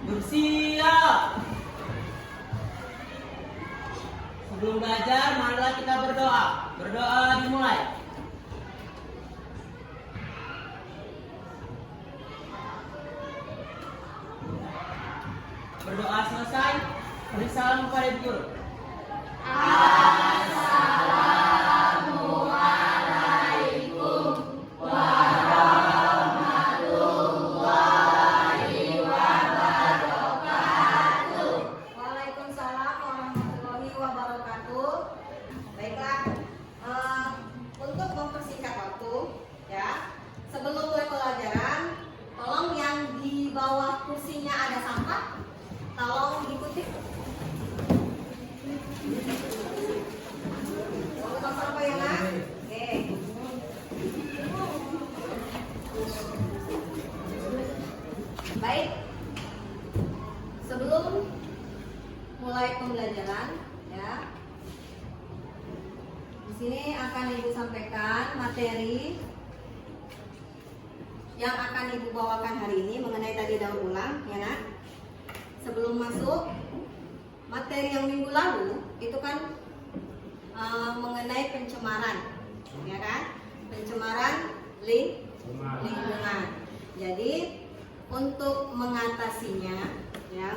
Bersiap. Sebelum belajar, marilah kita berdoa. Berdoa dimulai. Berdoa selesai, beri salam kepada Ibu Guru. Waalaikumsalam warahmatullahi wabarakatuh. Baiklah, untuk mempersingkat waktu, ya, sebelum mulai pelajaran, tolong yang di bawah kursinya ada sampah, tolong diikuti. Tolong sampah ya, Nak. Oke. Baik. Sebelum mulai pembelajaran, ya. Di sini akan Ibu sampaikan materi yang akan Ibu bawakan hari ini mengenai tadi daur ulang, ya Nak. Sebelum masuk materi yang minggu lalu itu kan mengenai pencemaran, ya kan? Pencemaran lingkungan. Jadi untuk mengatasinya, ya,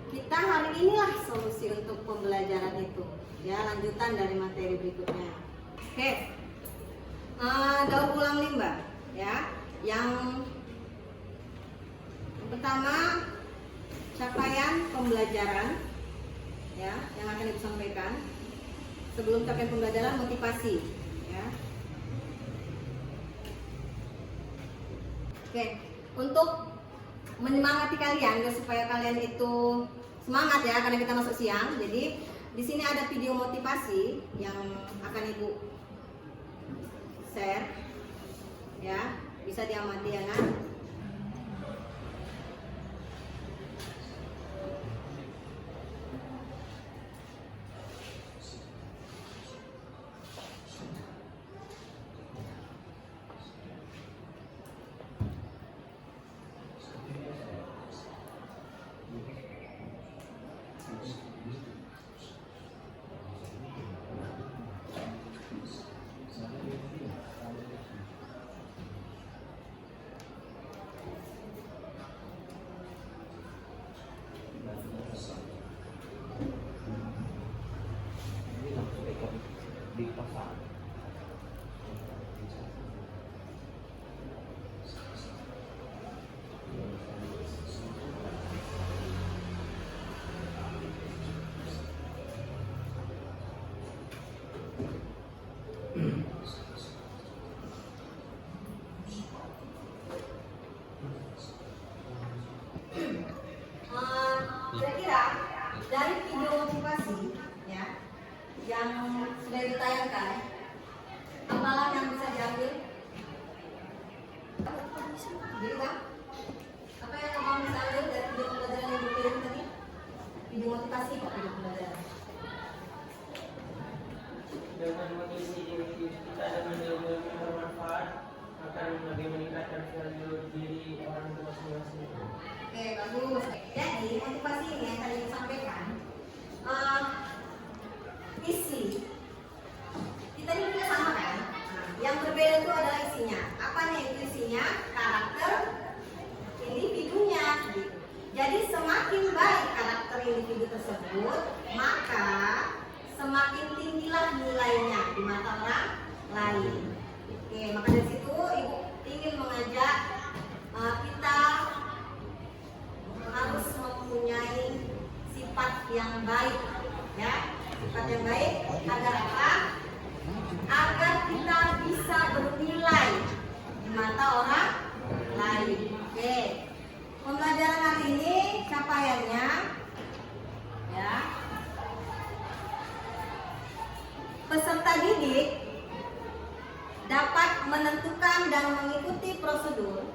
kita hari inilah solusi untuk pembelajaran itu, ya, lanjutan dari materi berikutnya. Oke, daur ulang limbah, ya. Yang pertama, capaian pembelajaran, ya, yang akan Ibu sampaikan. Sebelum capaian pembelajaran, motivasi, ya. Oke, untuk menyemangati kalian supaya kalian itu semangat, ya, karena kita masuk siang. Jadi di sini ada video motivasi yang akan Ibu share, ya, bisa diamati, ya Nak. Kira-kira dari video motivasi, ya, yang sudah ditayangkan, amalan yang bisa diambil? Jadi, Bang, apa yang kamu bisa ambil dari video pembelajaran yang dikirim tadi? Video motivasi kok, video pembelajaran. Dengan mengisi kita dengan ilmu yang bermanfaat akan lebih meningkatkan value diri orang itu masing-masing. Oke, bagus. Jadi motivasi ini yang tadi disampaikan, isi kita ini punya sama kan? Nah, yang berbeda itu adalah isinya. Apa nih itu isinya? Karakter individunya. Gitu. Jadi semakin baik karakter individu tersebut, maka semakin tinggilah nilainya di mata orang lain. Oke, maka dari situ Ibu ingin mengajak kita harus mempunyai sifat yang baik, ya, sifat yang baik agar apa? Agar kita bisa bernilai di mata orang lain. Oke, pembelajaran hari ini capaiannya, ya, peserta didik dapat menentukan dan mengikuti prosedur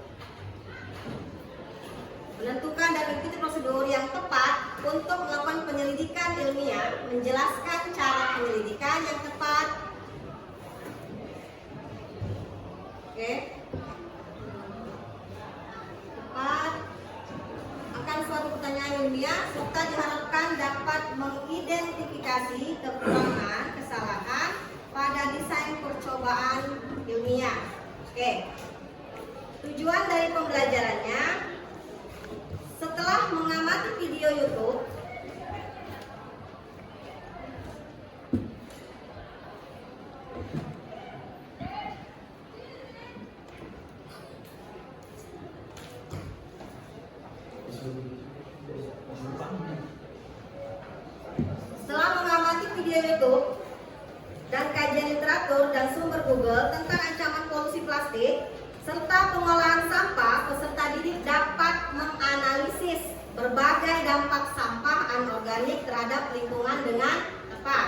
yang tepat untuk melakukan penyelidikan ilmiah, menjelaskan cara penyelidikan yang tepat. Oke. Tepat ilmiah serta diharapkan dapat mengidentifikasi kekurangan, kesalahan pada desain percobaan ilmiah. Oke. Tujuan dari pembelajarannya, setelah mengamati video YouTube, dan kajian literatur dan sumber Google tentang ancaman polusi plastik serta pengolahan sampah, peserta didik dapat menganalisis berbagai dampak sampah anorganik terhadap lingkungan dengan tepat.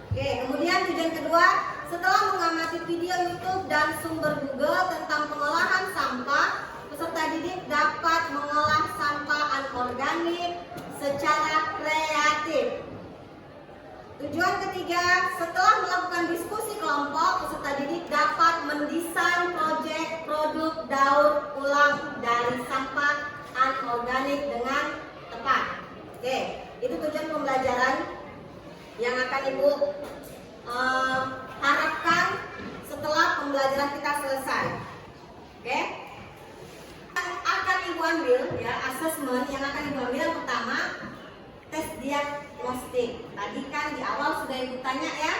Oke, kemudian tujuan kedua, setelah mengamati video YouTube dan sumber Google tentang pengolahan sampah, peserta didik dapat mengolah sampah anorganik secara kreatif. Tujuan ketiga, setelah melakukan diskusi kelompok, peserta didik dapat mendesain proyek produk daur ulang dari sampah anorganik dengan tepat. Oke, itu tujuan pembelajaran yang akan Ibu harapkan setelah pembelajaran kita selesai. Oke, akan Ibu ambil ya asesmen yang akan Ibu ambil. Yang pertama, tes diagnostik. Tadi kan di awal sudah Ibu tanya ya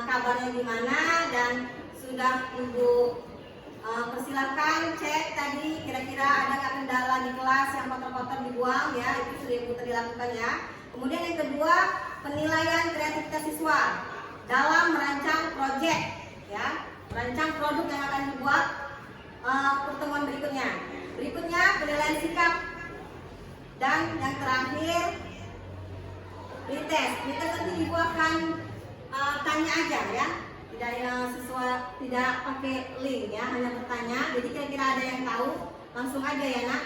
kabarnya gimana, dan sudah Ibu persilakan cek tadi kira-kira ada nggak kendala di kelas yang kotor-kotor dibuang ya, itu sudah Ibu tadi lakukan ya. Kemudian yang kedua, penilaian kreativitas siswa dalam merancang proyek ya, merancang produk yang akan dibuat pertemuan berikutnya. Berikutnya penilaian sikap, dan yang terakhir pretest. Pretest nanti Ibu akan tanya aja ya, tidak pakai link ya, hanya bertanya. Jadi kira-kira ada yang tahu, langsung aja ya nak.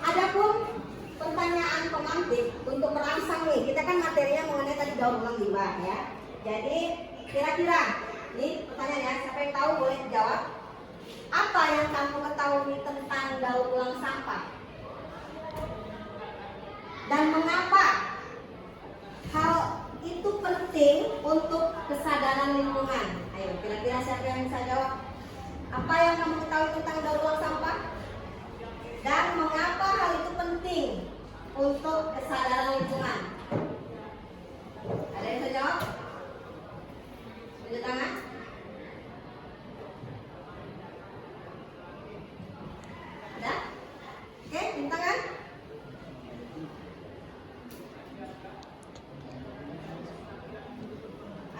Adapun pertanyaan pemantik untuk merangsang nih, kita kan materinya mengenai tadi daur ulang limbah ya. Jadi kira-kira nih pertanyaan ya, siapa yang tahu boleh dijawab. Apa yang kamu ketahui tentang daur ulang sampah? Dan mengapa hal itu penting untuk kesadaran lingkungan? Ayo, kira-kira siapa yang bisa jawab? Apa yang kamu ketahui tentang daur ulang sampah? Dan mengapa hal itu penting untuk kesadaran lingkungan? Ada yang bisa jawab? Tunjuk tangan. Ada? Oke, tunjuk tangan.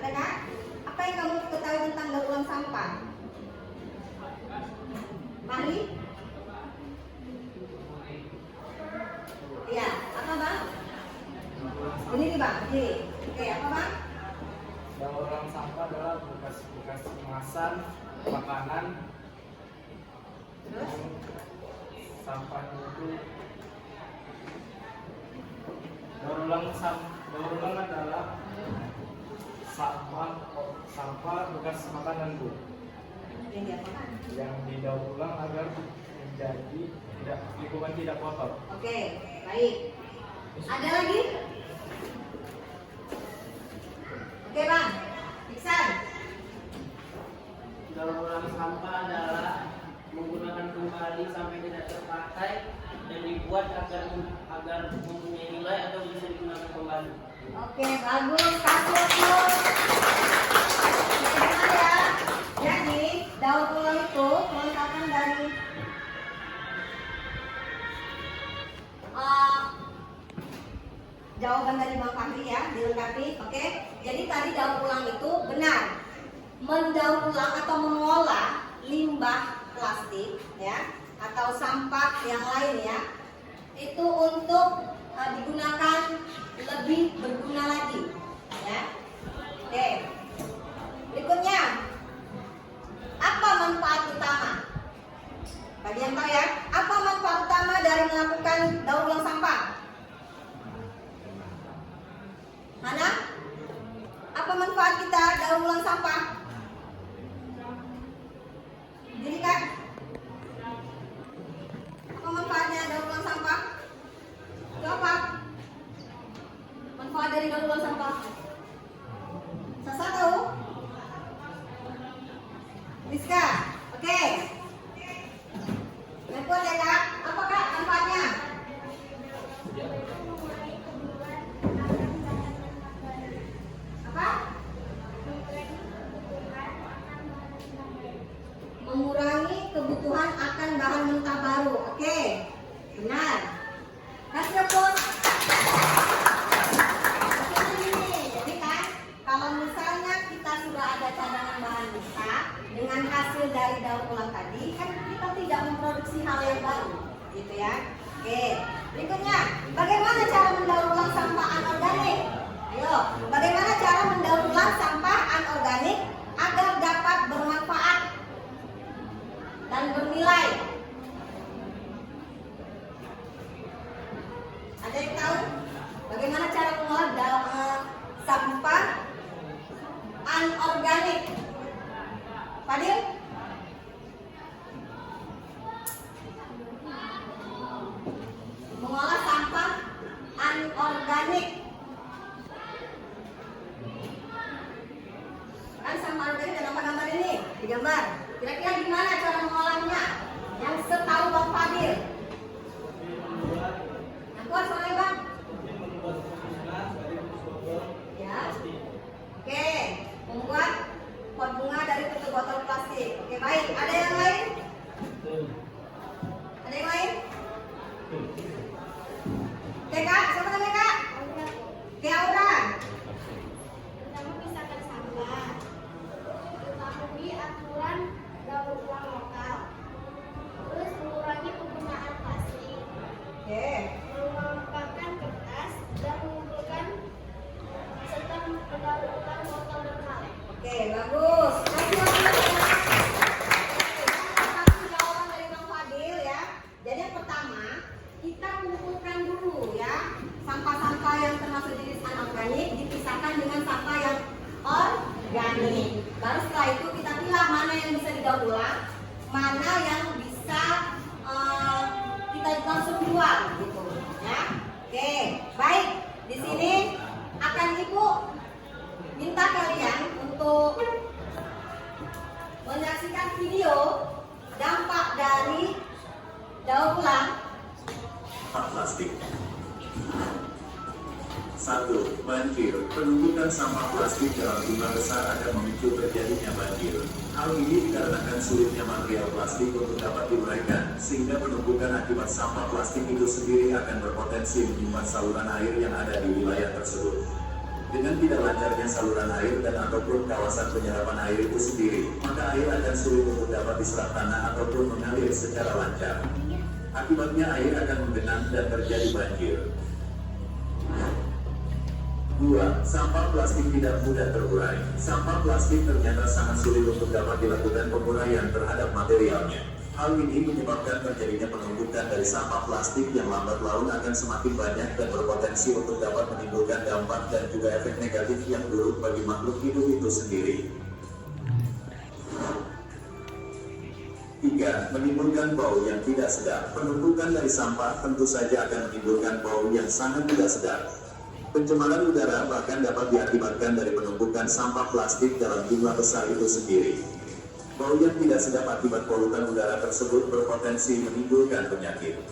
Adakah? Apa yang kamu ketahui tentang daur ulang sampah? Mari. Iya, apa bang? Ini nih bang, ini. Oke, apa bang? Daur ulang sampah adalah bekas-bekas kemasan makanan. Terus? Sampah itu daur ulang adalah sampah bekas makanan Bu, Yang diapakan? yang didaur ulang agar menjadi lingkungan tidak kotor. Oke, baik. Ada lagi? Oke bang, Iksan. Daur ulang sampah adalah menggunakan kembali sampai tidak terpakai dan dibuat agar mempunyai nilai atau bisa digunakan kembali. Oke, bagus. Kasih ya. Jadi daur ulang itu kelengkapan dari jawaban dari Bang Fahri ya, dilengkapi. Oke, jadi tadi daur ulang itu benar, mendaur ulang atau mengolah limbah plastik ya atau sampah yang lain ya, itu untuk digunakan lebih berguna lagi ya. Oke, berikutnya, apa manfaat utama? Bagi yang tahu ya, apa manfaat utama dari melakukan daur ulang sampah? Mana? Apa manfaat kita daur ulang sampah? Jadi kak, apa manfaatnya daur ulang sampah? Itu apa? Benar. Kasih pun. Jadi kan, kalau misalnya kita sudah ada cadangan bahan bisa dengan hasil dari daur ulang tadi, kan kita tidak memproduksi hal yang baru, gitu ya. Oke, berikutnya, bagaimana cara mendaur ulang sampah anorganik? Ayo, bagaimana cara mendaur ulang sampah anorganik agar dapat bermanfaat dan bernilai? Ada yang tahu bagaimana cara mengolah sampah anorganik? Fadil? Mengolah sampah anorganik. Kan sampah anorganik ada apa gambar ini? Di gambar. Kira-kira gimana cara mengolahnya? Yang setahu Bang Fadil. Yang kuat soalnya Bang. Ya. Oke, membuat pot bunga dari tutup botol plastik. Oke, baik. Ada yang lain? Ada yang lain? Oke Kak, siapa namanya Kak? Oke, Aura. Pertama, pisahkan sampah. Ketahui aturan daur ulang lokal. Terus mengurangi penggunaan plastik. Oke. Memanfaatkan kertas dan mengumpulkan serta mendaur ulang botol dan kaleng. Oke, bagus. Kasih jawaban dari Bang Fadil ya. Jadi yang pertama, kita kumpulkan dulu ya sampah-sampah yang termasuk jenis anorganik dipisahkan dengan sampah yang organik. Baru setelah itu kita pilih mana yang bisa didaur ulang, mana yang bisa kita langsung jual gitu ya. Oke, baik. Di sini akan Ibu minta kalian untuk menyaksikan video dampak dari daur ulang. Plastik. 1. Banjir. Penumpukan sampah plastik dalam jumlah besar akan memicu terjadinya banjir. Hal ini dikarenakan sulitnya material plastik untuk dapat diuraikan, sehingga penumpukan akibat sampah plastik itu sendiri akan berpotensi menyumbat saluran air yang ada di wilayah tersebut. Dengan tidak lancarnya saluran air dan ataupun kawasan penyerapan air itu sendiri, maka air akan sulit untuk dapat diserap tanah ataupun mengalir secara lancar. Akibatnya air akan menggenang dan terjadi banjir. 2. Sampah plastik tidak mudah terurai. Sampah plastik ternyata sangat sulit untuk dapat dilakukan penguraian terhadap materialnya. Hal ini menyebabkan terjadinya penumpukan dari sampah plastik yang lambat laun akan semakin banyak dan berpotensi untuk dapat menimbulkan dampak dan juga efek negatif yang buruk bagi makhluk hidup itu sendiri. 3. Menimbulkan bau yang tidak sedap. Penumpukan dari sampah tentu saja akan menimbulkan bau yang sangat tidak sedap. Pencemaran udara bahkan dapat diakibatkan dari penumpukan sampah plastik dalam jumlah besar itu sendiri. Bau yang tidak sedap akibat polutan udara tersebut berpotensi menimbulkan penyakit.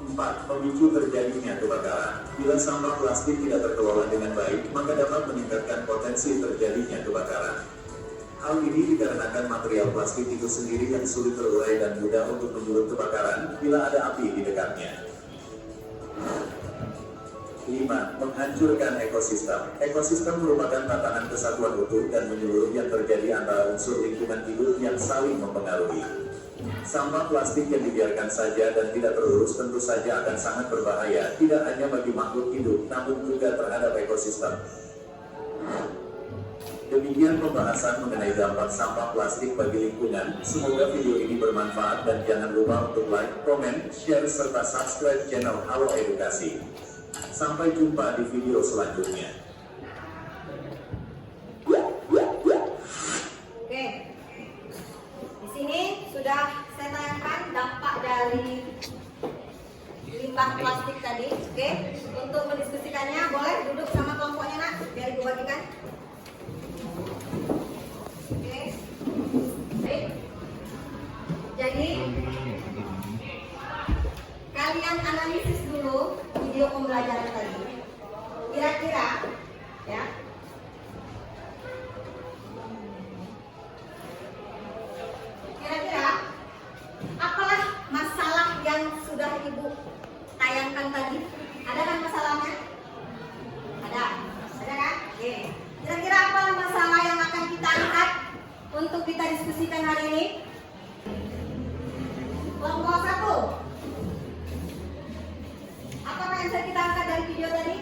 4. Memicu terjadinya kebakaran. Bila sampah plastik tidak terkelola dengan baik, maka dapat meningkatkan potensi terjadinya kebakaran. Hal ini dikarenakan material plastik itu sendiri yang sulit terurai dan mudah untuk menyulut kebakaran bila ada api di dekatnya. 5. Menghancurkan ekosistem. Ekosistem merupakan tatanan kesatuan utuh dan menyeluruh yang terjadi antara unsur lingkungan hidup yang saling mempengaruhi. Sampah plastik yang dibiarkan saja dan tidak terurus tentu saja akan sangat berbahaya, tidak hanya bagi makhluk hidup, namun juga terhadap ekosistem. Demikian pembahasan mengenai dampak sampah plastik bagi lingkungan. Semoga video ini bermanfaat dan jangan lupa untuk like, komen, share, serta subscribe channel Halo Edukasi. Sampai jumpa di video selanjutnya. Oke, di sini sudah saya tayangkan dampak dari limbah plastik tadi. Oke, untuk mendiskusikannya boleh duduk sama kelompoknya nak, biar ibu bagikan. Oke, baik. Jadi kalian analisis dulu video pembelajaran tadi. Kira-kira, ya. Kira-kira apalah masalah diskusikan hari ini? Kelompok 1. Apakah yang bisa kita angkat dari video tadi?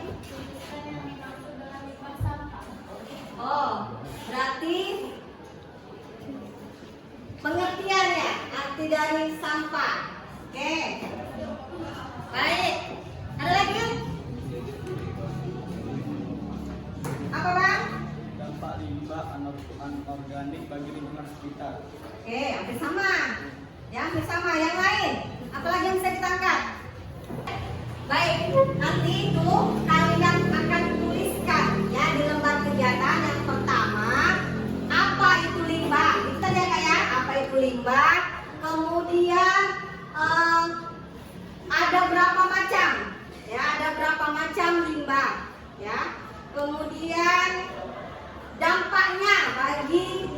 Yang dimaksud dengan limbah sampah. Oh, berarti pengertiannya arti dari sampah. Oke. Baik. Ada lagi? Apa bang? Dampak limbah anorganik bagi lingkungan sekitar. Oke, hampir sama. Ya, hampir sama. Yang lain? Apalagi yang bisa kita angkat? Baik, nanti itu kalian akan tuliskan ya di lembar kegiatan yang pertama apa itu limbah. Itu tadi ya kak ya, apa itu limbah. Kemudian ada berapa macam? Ya, ada berapa macam limbah? Ya, kemudian dampaknya bagi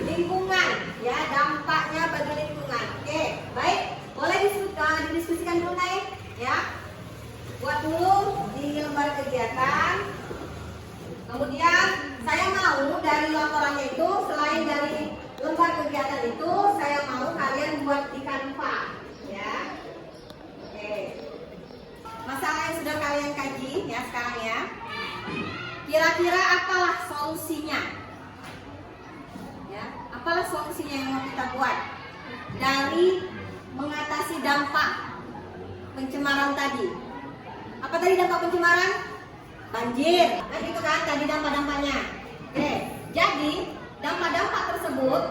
lingkungan. Ya, dampaknya bagi lingkungan. Oke, baik. Boleh didiskusikan dulu nih. Ya, buat dulu di lembar kegiatan. Kemudian saya mau dari laporannya itu, selain dari lembar kegiatan itu, saya mau kalian buat di Canva. Ya, oke. Masalah yang sudah kalian kaji ya sekarang ya. Kira-kira apalah solusinya? Ya, apalah solusinya yang mau kita buat dari mengatasi dampak pencemaran tadi? Apa tadi dampak pencemaran? Banjir. Nah gitu kan tadi dampak-dampaknya. Oke, jadi dampak-dampak tersebut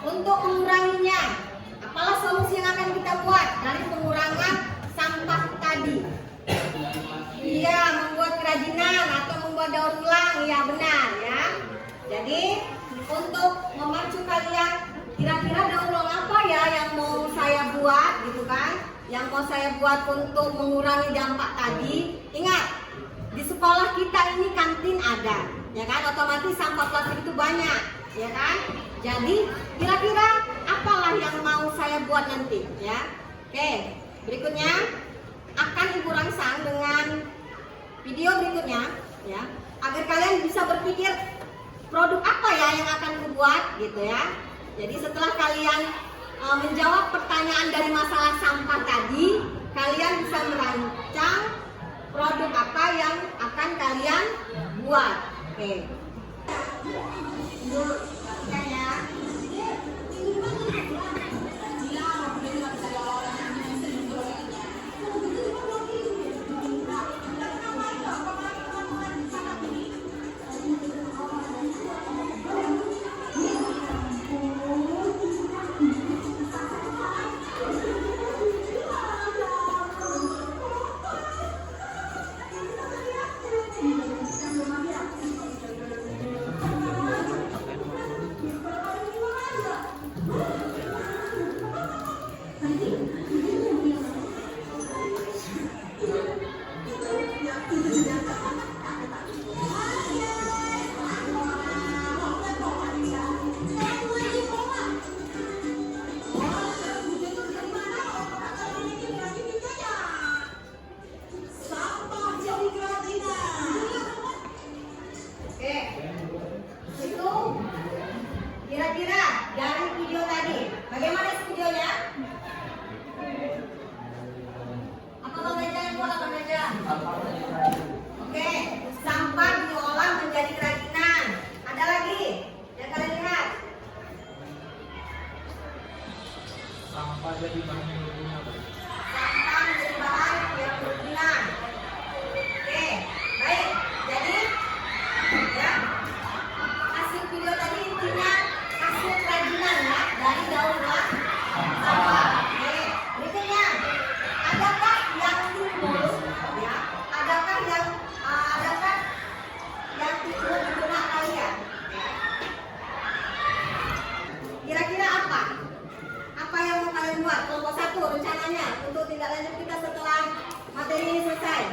untuk menguranginya, apalah solusi yang akan kita buat dari pengurangan sampah tadi? Iya, membuat kerajinan atau membuat daur ulang. Iya benar ya. Jadi untuk memacu kalian, kira-kira daur ulang apa ya yang mau saya buat gitu kan? Yang mau saya buat untuk mengurangi dampak tadi. Ingat, di sekolah kita ini kantin ada, ya kan? Otomatis sampah plastik itu banyak, ya kan? Jadi kira-kira apalah yang mau saya buat nanti, ya? Oke, berikutnya akan Ibu rangsang dengan video berikutnya, ya, agar kalian bisa berpikir produk apa ya yang akan dibuat, gitu ya. Jadi setelah kalian menjawab pertanyaan dari masalah sampah tadi, kalian bisa merancang produk apa yang akan kalian buat. Oke. Ya. Kira-kira dari video tadi, bagaimana videonya? Apa Bang Reja yang buat Bang Reja? Oke, sampah diolah menjadi kerajinan. Ada lagi yang kalian lihat? Sampah jadi bahan yang berguna. Sampah menjadi bahan yang berguna. Oke, baik. Jadi, ya, hasil video tadi intinya hasil kerajinan ya dari daur ulang sampah. Oke, berikutnya, adakah yang timbul? Ya, adakah yang timbul di benak kalian? Ya. Kira-kira apa? Apa yang mau kalian buat? Kelompok 1 rencananya untuk tindak lanjut kita setelah materi ini selesai.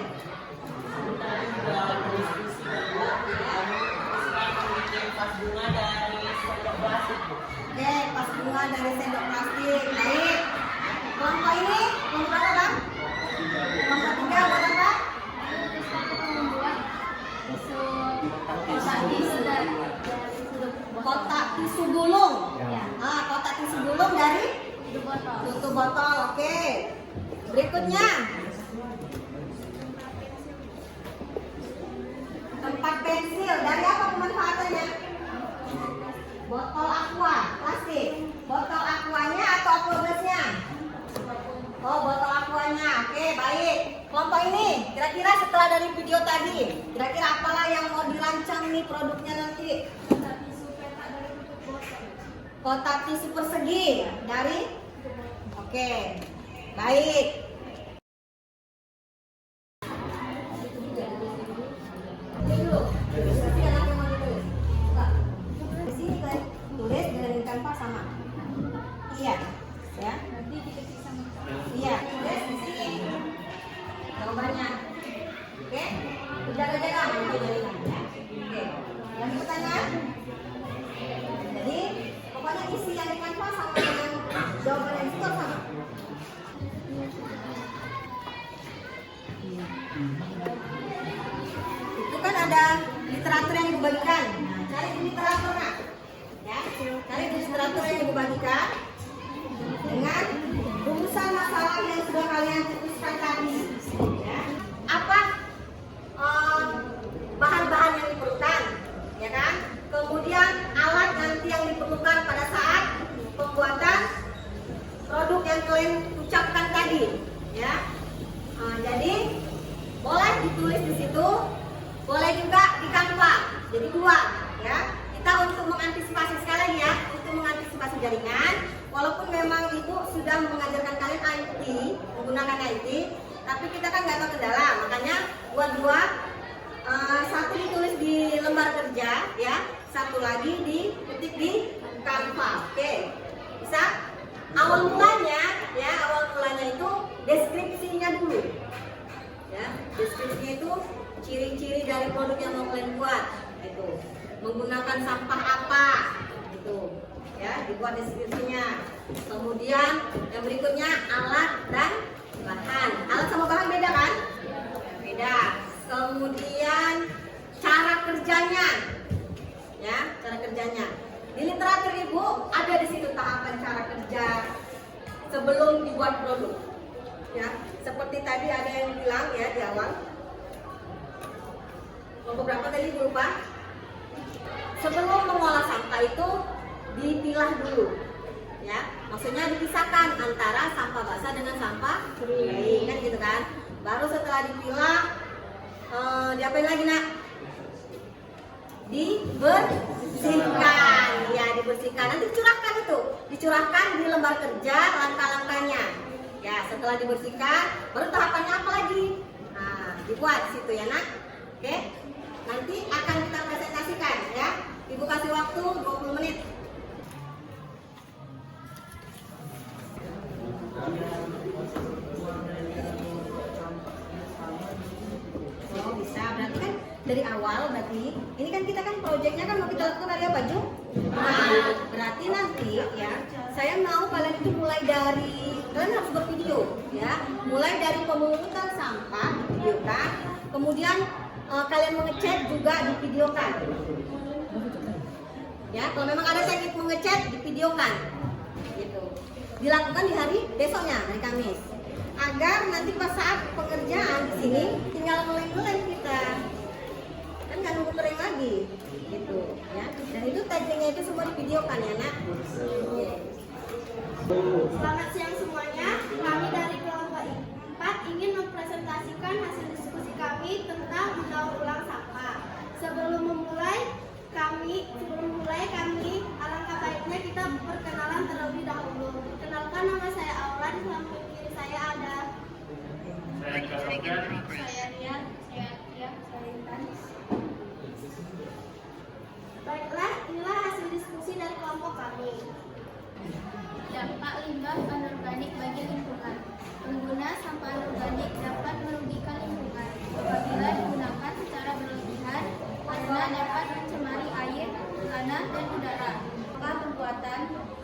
Pas bunga dari sendok plastik. Oke, pas bunga dari sendok plastik. Baik. Kelompok ini kelompok apa bang? Kelompok 3 buat apa? Membuat susu kotak tisu gulung. Ya. Kotak tisu gulung dari tutup botol. Oke. Berikutnya tempat pensil. Dari apa pemanfaatannya? Botol aqua, plastik. Botol aquanya atau aquabasnya? Oh, botol aquanya. Oke, baik. Kelompok ini, kira-kira setelah dari video tadi, kira-kira apalah yang mau dirancang nih produknya nanti? Kotak tisu persegi dari? Oke, baik. Di sini kan tulis dengan kanvas sama. Iya, ya. Iya, tulis di sini. Jawabannya. Oke, jaga-jaga nanti jaringan ya. Oke, lanjut pertanyaan. Jadi pokoknya isi yang di kanvas sama dengan jawaban yang itu sama. Itu kan ada literatur yang dibagikan. Nah, cari di literatur nak. Ya, cari di literatur yang dibagikan dengan rumusan masalah yang sudah kalian putuskan tadi. Ya. Apa bahan-bahan yang diperlukan, ya kan? Kemudian alat nanti yang diperlukan pada saat pembuatan produk yang kalian ucapkan tadi, ya. Jadi boleh ditulis di situ, boleh juga di kanvas. Jadi dua, ya. Kita untuk mengantisipasi sekali lagi ya, untuk mengantisipasi jaringan. Walaupun memang ibu sudah mengajarkan kalian IT, menggunakan IT, tapi kita kan nggak tahu kendala, makanya buat dua, satu ditulis di lembar kerja, ya, satu lagi diketik di kanvas. Oke, bisa? Awal mulanya, ya, awal mulanya itu deskripsinya dulu, ya, deskripsinya itu ciri-ciri dari produk yang mau kalian buat, itu menggunakan sampah apa, itu. Ya, dibuat deskripsinya. Kemudian yang berikutnya alat dan bahan. Alat sama bahan beda kan? Beda. Kemudian cara kerjanya. Ya, cara kerjanya. Di literatur ibu ada di situ tahapan cara kerja sebelum dibuat produk. Ya, seperti tadi ada yang bilang ya di awal. Kelompok berapa tadi ibu lupa? Sebelum mengolah sampah itu dipilah dulu, ya, maksudnya dipisahkan antara sampah basah dengan sampah kering, kan gitu kan. Baru setelah dipilah, diapain lagi nak? Dibersihkan, ya, dibersihkan. Nanti dicurahkan itu, dicurahkan di lembar kerja langkah-langkahnya. Ya, setelah dibersihkan, baru tahapannya apa lagi? Nah, dibuat di situ ya nak. Oke, nanti akan kita presentasikan ya. Ibu kasih waktu 20 menit. Oh bisa, berarti kan dari awal berarti ini kan kita kan proyeknya kan mau kita lakukan hari apa Ju? Nah, berarti nanti ya saya mau kalian itu mulai dari kalian harus bervideo ya, mulai dari pemungutan sampah videokan, kemudian kalian mengecat juga divideokan. Ya, kalau memang ada teknik mengecat divideokan. Gitu. Dilakukan di hari besoknya, hari Kamis. Agar nanti pas saat pengerjaan di sini tinggal ngelem-ngelem kita. Kan nggak nunggu kering lagi. Gitu, ya. Dan itu tekniknya itu semua divideokan ya, Nak. Selamat siang semuanya. Kami dari kelompok 4 ingin mempresentasikan hasil diskusi kami tentang mendaur ulang sampah. Sebelum memulai kami alangkah baiknya kita perkenalan terlebih dahulu. Kenalkan, nama saya Aura, di samping kiri saya ada saya Rian, saya Intan. Baiklah, inilah hasil diskusi dari kelompok kami. Dampak limbah anorganik bagi lingkungan. Pengguna sampah anorganik dapat merugikan lingkungan apabila digunakan secara berlebihan karena dapat mencemari air, tanah, dan udara. Maka pembuatan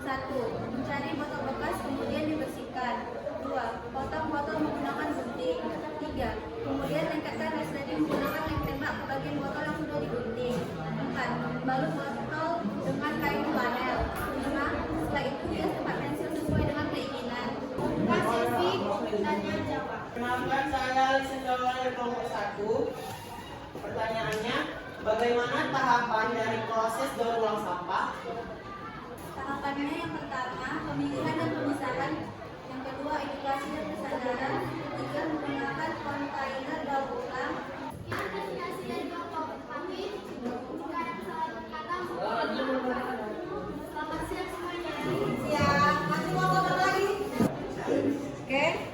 1. Mencari botol bekas kemudian dibersihkan. 2. Potong botol menggunakan gunting. 3. Kemudian lengkapkan resleting menggunakan lem tembak ke bagian botol yang sudah digunting. 4. Balut botol dengan Perkenalkan, saya Lisendawa dari kelompok 1. Pertanyaannya, bagaimana tahapan dari proses daur ulang sampah? Tahapannya yang pertama, pemikiran dan pemisahan. Yang kedua, edukasi dan kesadaran. Ketiga, menggunakan kontainer daur ulang. Selamat siang semuanya. Siap, masih mau kotor lagi? Oke.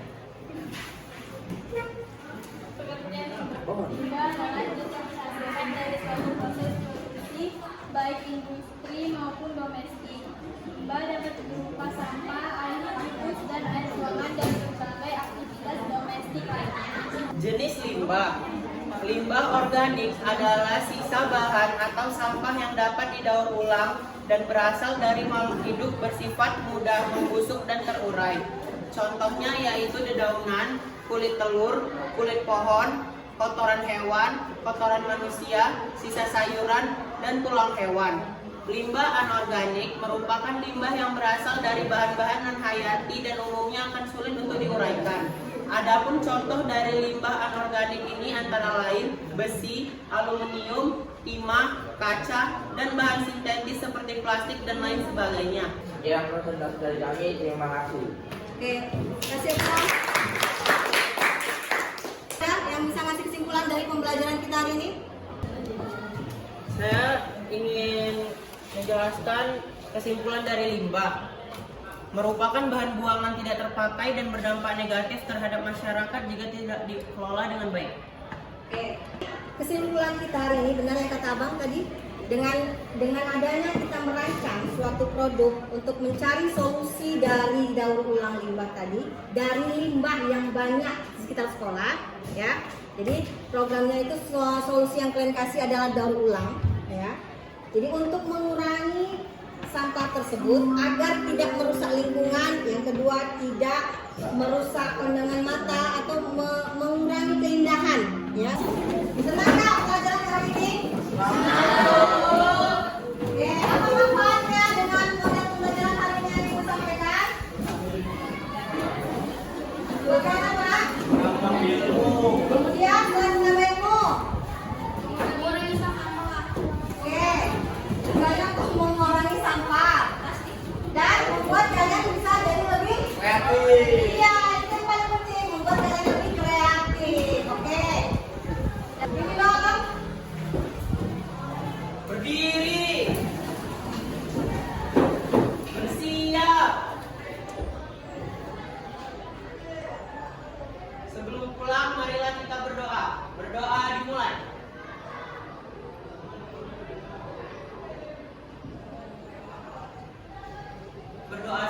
Limbah adalah jenis yang dihasilkan dari suatu proses produksi, baik industri maupun domestik. Limbah dapat berupa sampah, air infus, dan air buangan dari berbagai aktivitas domestik lainnya. Jenis limbah. Limbah organik adalah sisa bahan atau sampah yang dapat didaur ulang dan berasal dari makhluk hidup bersifat mudah membusuk dan terurai. Contohnya yaitu dedaunan, kulit telur, kulit pohon, kotoran hewan, kotoran manusia, sisa sayuran, dan tulang hewan. Limbah anorganik merupakan limbah yang berasal dari bahan-bahan non-hayati dan umumnya akan sulit untuk diuraikan. Adapun contoh dari limbah anorganik ini antara lain besi, aluminium, timah, kaca, dan bahan sintetis seperti plastik dan lain sebagainya. Yang presentasi dari kami, terima kasih. Oke, kasih Bang. Ada yang bisa ngasih kesimpulan dari pembelajaran kita hari ini? Saya ingin menjelaskan kesimpulan dari limbah. Merupakan bahan buangan tidak terpakai dan berdampak negatif terhadap masyarakat jika tidak dikelola dengan baik. Oke. Kesimpulan kita hari ini benar yang kata Abang tadi, dengan adanya kita merancang suatu produk untuk mencari solusi dari daur ulang limbah tadi, dari limbah yang banyak di sekitar sekolah, ya. Jadi programnya itu solusi yang kalian kasih adalah daur ulang, ya. Jadi untuk mengurangi sampah tersebut agar tidak merusak lingkungan, yang kedua tidak merusak pandangan mata atau mengurangi keindahan, ya. Senang nggak pelajaran hari ini? Oke, apa manfaatnya dengan model pembelajaran hari ini yang ibu sampaikan? Bukan apa? Kemudian selain menambah ilmu. Mengurangi sampah. Oke, tujuannya untuk mengurangi sampah dan membuat kalian bisa jadi lebih kreatif. Iya, itu yang paling penting, membuat kalian lebih kreatif. Oke. Ini dong. Berdiri. Bersiap. Sebelum pulang, marilah kita berdoa. Berdoa dimulai. Berdoa